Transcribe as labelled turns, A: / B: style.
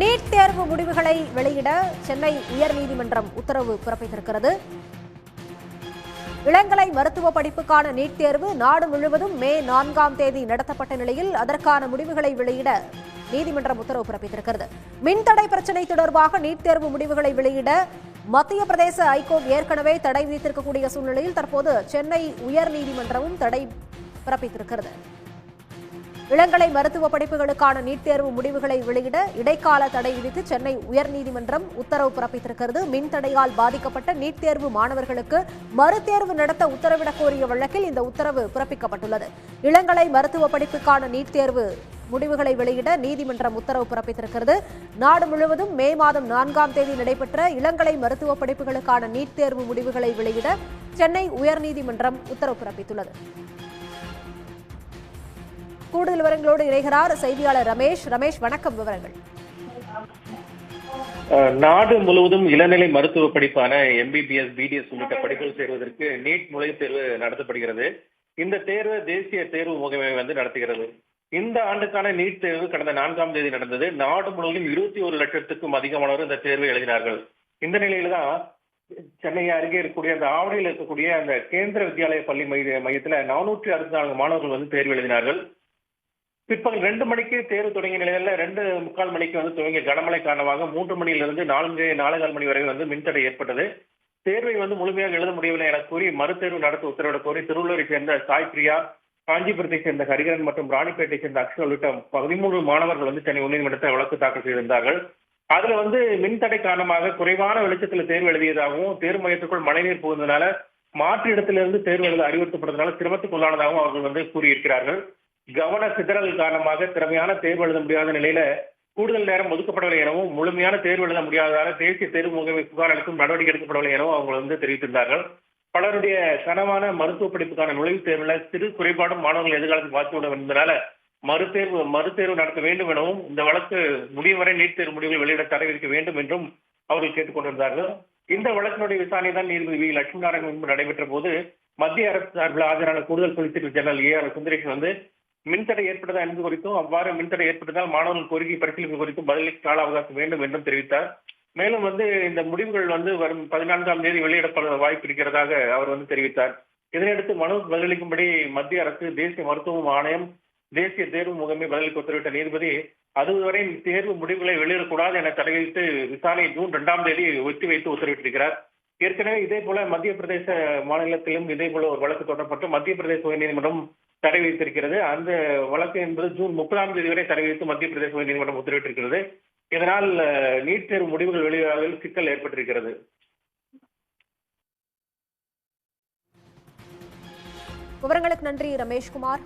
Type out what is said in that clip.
A: NEET தேர்வு முடிவுகளை வெளியிட சென்னை உயர்நீதிமன்றம் உத்தரவு பிறப்பித்திருக்கிறது. இளங்கலை மருத்துவ படிப்புக்கான நீட் தேர்வு நாடு முழுவதும் மே 4ஆம் தேதி நடத்தப்பட்ட நிலையில் அதற்கான முடிவுகளை வெளியிட நீதிமன்றம் உத்தரவு பிறப்பித்திருக்கிறது. மின்தடை பிரச்சினை தொடர்பாக நீட் தேர்வு முடிவுகளை வெளியிட மத்திய பிரதேச ஐகோர்ட் ஏற்கனவே தடை விதித்திருக்கக்கூடிய சூழ்நிலையில் தற்போது சென்னை உயர்நீதிமன்றமும் தடை பிறப்பித்திருக்கிறது. இளங்கலை மருத்துவ படிப்புகளுக்கான நீட் தேர்வு முடிவுகளை வெளியிட இடைக்கால தடை விதித்து சென்னை உயர்நீதிமன்றம் உத்தரவு பிறப்பித்திருக்கிறது. மின்தடையால் பாதிக்கப்பட்ட நீட் தேர்வு மாணவர்களுக்கு மறுதேர்வு நடத்த உத்தரவிடக் கோரிய வழக்கில் இந்த உத்தரவு பிறப்பிக்கப்பட்டுள்ளது. இளங்கலை மருத்துவ படிப்புக்கான நீட் தேர்வு முடிவுகளை வெளியிட நீதிமன்றம் உத்தரவு பிறப்பித்திருக்கிறது. நாடு முழுவதும் மே மாதம் 4ஆம் தேதி நடைபெற்ற இளங்கலை மருத்துவ படிப்புகளுக்கான நீட் தேர்வு முடிவுகளை வெளியிட சென்னை உயர்நீதிமன்றம் உத்தரவு பிறப்பித்துள்ளது. கூடுதல் விவரங்களோடு இணைகிறார் செய்தியாளர் ரமேஷ். ரமேஷ், வணக்கம். விவரங்கள்.
B: நாடு முழுவதும் இளநிலை மருத்துவ படிப்பான MBBS, BDS உள்ளிட்ட படிப்புகள் சேர்வதற்கு நீட் நுழைவுத் தேர்வு நடத்தப்படுகிறது. இந்த தேர்வு தேசிய தேர்வு முகமை நடத்துகிறது. இந்த ஆண்டுக்கான நீட் தேர்வு கடந்த 4ஆம் தேதி நடந்தது. நாடு முழுவதும் 21 லட்சத்துக்கும் அதிகமானவர் இந்த தேர்வை எழுதினார்கள். இந்த நிலையில தான் சென்னை அருகே இருக்கக்கூடிய அந்த ஆவடியில் இருக்கக்கூடிய அந்த கேந்திர வித்யாலய பள்ளி மையத்துல 464 மாணவர்கள் தேர்வு எழுதினார்கள். பிற்பகல் 2 மணிக்கு தேர்வு தொடங்கிய நிலையில 2:45 மணிக்கு துவங்கிய கனமழை காரணமாக 3 மணியிலிருந்து 4:45 மணி வரை மின்தடை ஏற்பட்டது. தேர்வை முழுமையாக எழுத முடியவில்லை என கூறி மறுதேர்வு நடத்த உத்தரவிடக் கோரி திருவள்ளூரை சேர்ந்த சாய் பிரியா, காஞ்சிபுரத்தை சேர்ந்த ஹரிகரன் மற்றும் ராணிப்பேட்டை சேர்ந்த அக்ஷய் உள்ளிட்ட 13 மாணவர்கள் சென்னை உயர்நீதிமன்றத்தில் வழக்கு தாக்கல் செய்திருந்தார்கள். அதுல மின்தடை காரணமாக குறைவான வெளிச்சத்தில் தேர்வு எழுதியதாகவும் தேர்வு மையத்துக்குள் மழைநீர் புகுந்ததுனால மாற்று இடத்திலிருந்து தேர்வு எழுத அறிவுறுத்தப்படுவதனால சிரமத்துக்கு உள்ளானதாகவும் அவர்கள் கூறியிருக்கிறார்கள். கவன சிதறல் காரணமாக திறமையான தேர்வு எழுத முடியாத நிலையில கூடுதல் நேரம் ஒதுக்கப்படவில்லை எனவும் முழுமையான தேர்வு எழுத முடியாததால தேசிய தேர்வு முகமை புகார் அளிக்கும் நடவடிக்கை எடுக்கப்படவில்லை எனவும் அவங்க தெரிவித்திருந்தார்கள். பலருடைய கனவான மருத்துவ படிப்புக்கான நுழைவுத் தேர்வுல சிறு குறைபாடும் மாணவர்கள் எதிர்காலத்தில் பாதித்துவிடும் என்பதனால மறுதேர்வு நடத்த வேண்டும் எனவும் இந்த வழக்கு முடியும் வரை நீட் தேர்வு முடிவுகள் வெளியிட தடை விதிக்க வேண்டும் என்றும் அவர்கள் கேட்டுக் கொண்டிருந்தார்கள். இந்த வழக்கினுடைய விசாரணை தான் நீதிபதி வி. லட்சுமி நாராயணன் முன்பு நடைபெற்ற போது மத்திய அரசு சார்பில் ஆஜரான கூடுதல் சொலிசிட்டர் ஜெனரல் A.R. சுந்தரேசன் மின்தடை ஏற்பட்டதா என்பது குறித்தும் அவ்வாறு மின்தடை ஏற்பட்டதால் மாணவர்கள் கோரிக்கை பரிசீலிப்பு குறித்தும் பதிலுக்கு கால அவகாசம் வேண்டும் என்றும் தெரிவித்தார். மேலும் இந்த முடிவுகள் வரும் 14ஆம் தேதி வெளியிடப்பட வாய்ப்பு இருக்கிறதாக அவர் தெரிவித்தார். இதனையடுத்து மனுவுக்கு பதிலளிக்கும்படி மத்திய அரசு, தேசிய மருத்துவ ஆணையம், தேசிய தேர்வு முகமை பதிலளிக்க உத்தரவிட்ட நீதிபதி அதுவரை தேர்வு முடிவுகளை வெளியிடக்கூடாது என தடை விதித்து விசாரணை ஜூன் 2ஆம் தேதி ஒத்திவைத்து உத்தரவிட்டிருக்கிறார். ஏற்கனவே இதே போல மத்திய பிரதேச மாநிலத்திலும் இதே போல ஒரு வழக்கு தொடரப்பட்டு மத்திய பிரதேச உயர்நீதிமன்றம் தடை விதித்திருக்கிறது. அந்த வழக்கு என்பது ஜூன் 30ஆம் தேதி வரை தடை விதித்து மத்திய பிரதேச உயர்நீதிமன்றம் உத்தரவிட்டிருக்கிறது. இதனால் நீட் தேர்வு முடிவுகள் வெளியாவதில் சிக்கல் ஏற்பட்டிருக்கிறது.
A: விவரங்களுக்கு நன்றி ரமேஷ்குமார்.